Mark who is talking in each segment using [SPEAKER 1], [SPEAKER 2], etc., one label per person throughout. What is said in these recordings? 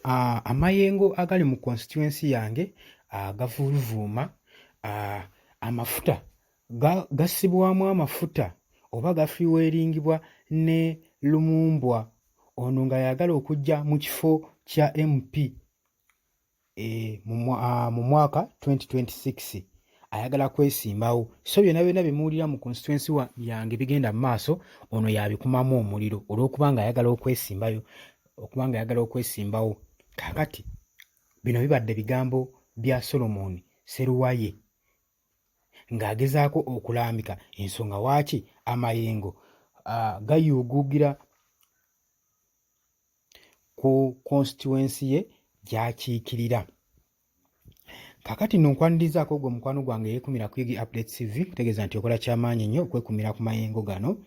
[SPEAKER 1] Amayengo agali mu constituency yange gavuluvuuma, amafuta gassibwamu amafuta oba gafiweeringibwa ne Lumumbwa ono nga y'agala okujja mu kifo kya MP mu mwaka 2026 ayagala kwesimbawo. So byonna byonna bye muwulira mu constituency yange bigenda mu maaso, ono y'abikumamu omuliro olw'okuba nga ayagala okwesimbawo. Kaakati bino bibadde bigambo bya Solomon Sseruwaye ng'agezaako okulambika ensonga waaki amayengo gayuuguugira ku constituency ye gy'akiikirira. Kaakati nno nkwanirizaako gwe mukwano gwange yeekumira ku Yugi Updates TV, kutegeeza nti okola kyamaanyi nnyo okwekumira ku mayengo gano.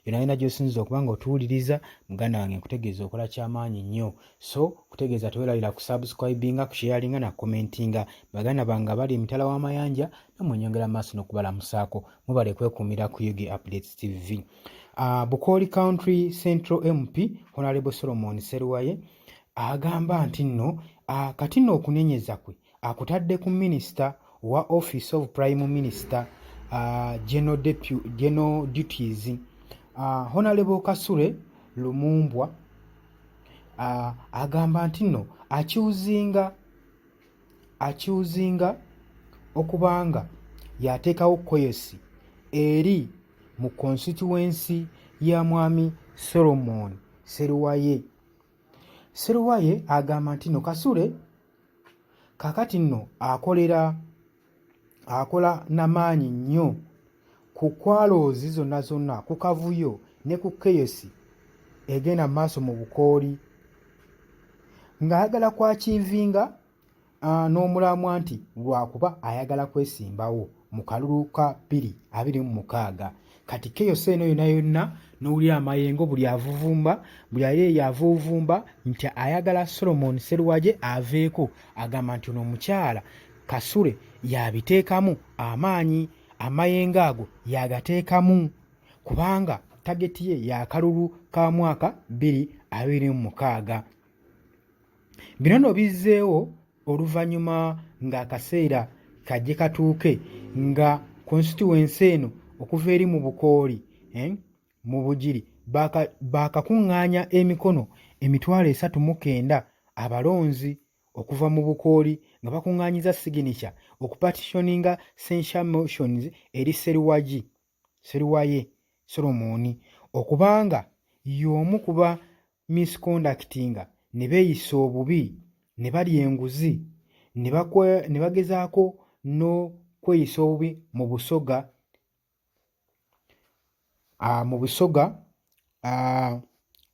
[SPEAKER 1] Yonna gy'osinziza okuba nga otuwuliriza, muganda wange nkutegeeza okola kyamaanyi nnyo. So kutegeeza teweerabira ku subscribinga, ku sharinga na commentinga. Baganda bange abali emitala w'amayanja nammwe nnyongera maaso n'okubalamusaako. Mubale kwekumira ku Yugi Updates TV. Bukooli Country Central MP Honorable Solomon Sseruwaye agamba nti nno kati nno okunenyeza kwe akutadde ku Minister wa Office of Prime Minister General Duties Honorable Kasule Lumumbwa agamba nti nno akyuzinga okubanga yateekawo koyosi eri mu constituency ya mwami Solomon Sseruwaye. Sseruwaye agamba nti nno Kasule kaakati nno akola n'amaanyi nnyo ku kwaloozi zonna ku kavuyo ne ku keyosi egenda mu maaso mu Bukooli, ng'ayagala kwakiivinga n'omulamwa nti lwakuba ayagala kwesimbawo mu kalulu ka 2026. Kati keyosi eno yonna n'owulira amayengo buli avuuvumba nti ayagala Solomon Sseruwaye aveeko, agamba nti ono omukyala Kasule yabiteekamu amaanyi, amayengo ago yagateekamu kubanga tageti ye yakalulu ka mwaka 2026. Bino nno bizzeewo oluvannyuma ng'akaseera kajje katuuke nga constituency eno okuva eri mu Bukooli mu Bugiri baakakuŋŋaanya emikono 39,000 abalonzi okuva mu Bukooli nga bakuŋŋaanyiza signature okupatitioninga censure motions eri Sseruwaye Solomon okubanga y'omu kuba misconductinga ne beeyisa obubi ne balya enguzi ne bagezaako n'okweyisa obubi mu Busoga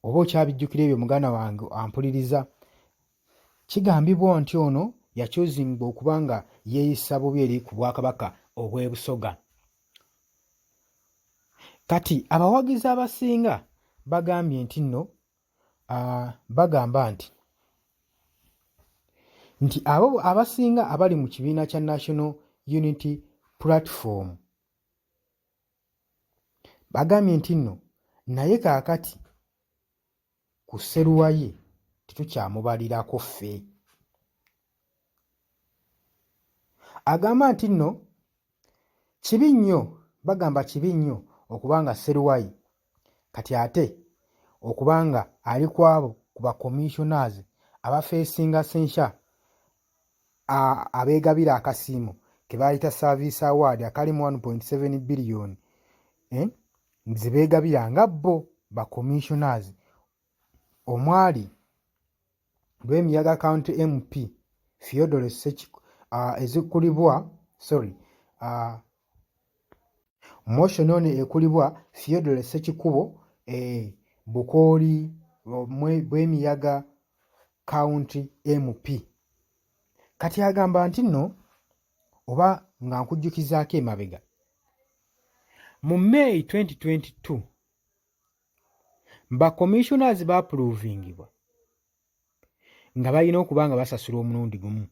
[SPEAKER 1] oba okyabijjukira ebyo muganda wange ampuliriza. Kigambibwa nti ono yakyuzingibwa okuba nga yeeyisa bubi eri ku Bwakabaka obw'e Busoga. Kati abawagizi abasinga bagambye nti nno bagamba nti abo abasinga abali mu kibiina kya National Unity Platform bagambye nti nno naye kaakati ku Sseruwaye tetukyamubalirako ffe. Agamba nti nno kibi nnyo, bagamba kibi nnyo okubanga Sseruwaye kati ate okubanga ali ku abo ku ba commissioners abafeesinga censure abeegabira akasiimo ke bayita Service Award akalimu 1.7 billion ze beegabira nga bo ba commissioners, omwali Lwemiyaga County MP Theodore ezikulibwa motion ono ekulibwa Theodore Ssekikubo Bukooli Lwemiyaga County MP. Kati agamba nti nno oba nga nkujjukizaako emabega mu May 2022 ba commissioners baapuluvingibwa nga balina okuba nga basasula omulundi gumu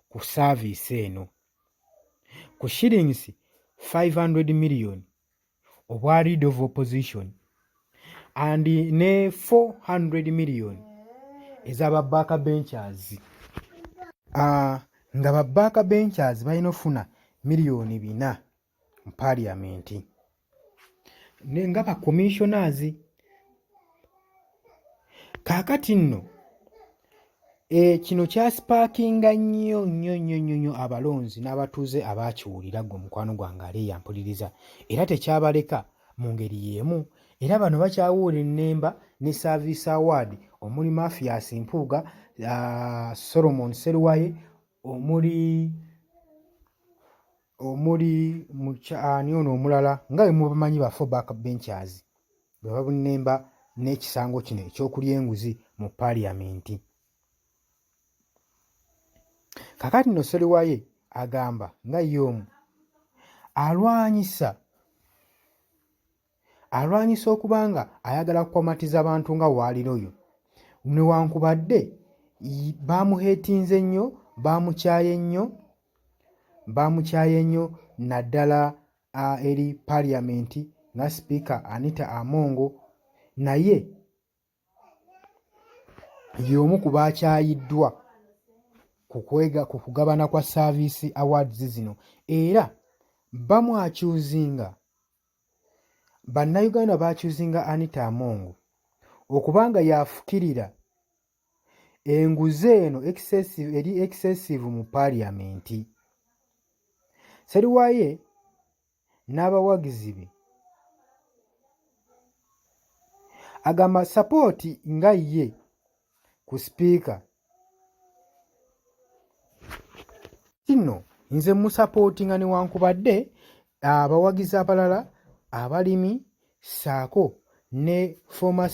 [SPEAKER 1] ku saaviisi eno ku shillings 500 million obwa leader of opposition and ne 400 million ez'aba backbenchers. Nga ba backbenchers balina ofuna miliyoni 4 mu paaliyamenti nga ba commissioners. Kaakati nno kino kyasipaakinga nnyo abalonzi n'abatuuze abaakiwulira ggwe mukwano gwange ali yampuliriza, era tekyabaleka mu ngeri y'emu. Era bano bakyawuula ennemba ne Service Award omuli Mathias Mpuuga, Solomon Sserwaye, omuli ani ono omulala nga bwe mubamanyi baffe backbenchers bwe babunnemba n'ekisango kino ekyokulya enguzi mu paaliyamenti. Kakati nno Sserwaye agamba nga ye omu alwanyisa okuba nga ayagala kukwamatiza abantu nga Waliroyo, newankubadde baamuheetinze nnyo, baamukyaye nnyo naddala eri paaliyamenti nga Sipiika Anita Among, naye y'omu ku baakyayiddwa ku kugabana kwa Service Awards zino, era bannayuganda baakyuzinga Anita Among okubanga y'afukirira enguzi eno eri excessive mu paaliyamenti. Sserwaye n'abawagizi be agamba sapooti nga ye ku sipiika kino nze musapootinga newankubadde abawagizi abalala abalimi ssaako ne former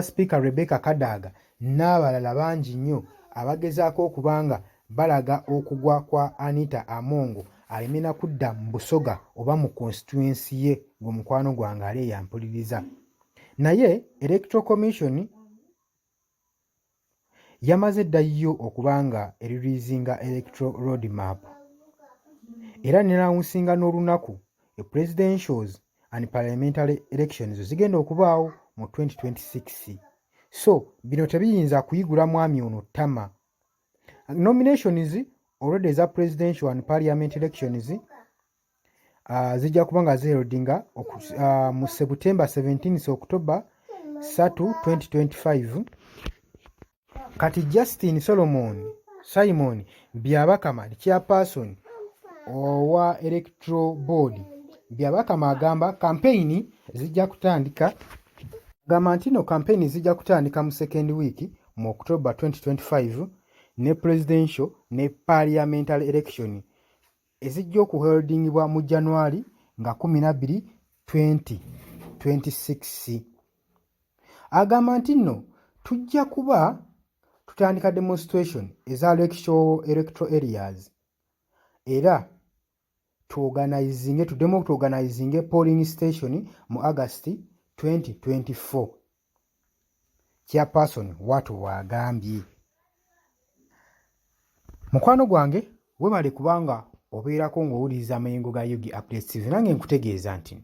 [SPEAKER 1] speaker Rebecca Kadaga n'abalala bangi nnyo abagezaako okubanga balaga okugwa kwa Anita Among aleme na kudda mu Busoga oba mu constituency ye gwe mukwano gwange ali yampuliriza. Naye Electoral Commission yamaze ddayo okubanga eriliizinga Electoral Road Map era nerawunsinga n'olunaku presidentials and parliamentary elections zigenda okubaawo mu 2026. So bino tebiyinza kuyigula mwami ono ttama. Nominations already eza presidential and parliament elections zijja kuba nga ziherodinga mu September 17 October 2025. Kati Justin Simon Byabakama chairperson owa Electoral Board Byabakama agamba campaign zijja kutandika mu second week mu October 2025 ne presidential ne parliamentary election ezijja okuholdingibwa mu January nga 12 2026. Agamba nti nno tujja kuba tutandika demonstration eza electoral areas era tuddemu tuorganizinge polling station mu August 2024. Chairperson Watu wagambye. Mukwano gwange webale kubanga obeerako ng'owuliriza amayengo ga Yugi Updates TV, nange nkutegeeza nti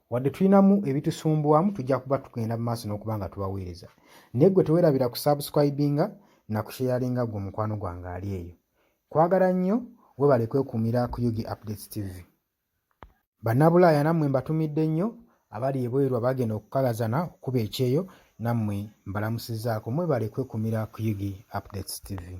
[SPEAKER 1] wadde tulinamu ebitusumbuwamu tujja kuba tugenda mu maaso n'okubanga tubaweereza. Naye gwe teweerabira ku subscribinga na kusharinga gwe mukwano gwange ali eyo. Kwagala nnyo, webale kwekuumira ku Yugi Updates TV. Bannabulaaya nammwe mbatumidde nnyo, abali ebweru abagenda okukalazana okuba ekyeyo nammwe mbalamusizzaako, mwebale kwekuumira ku Yugi Updates TV.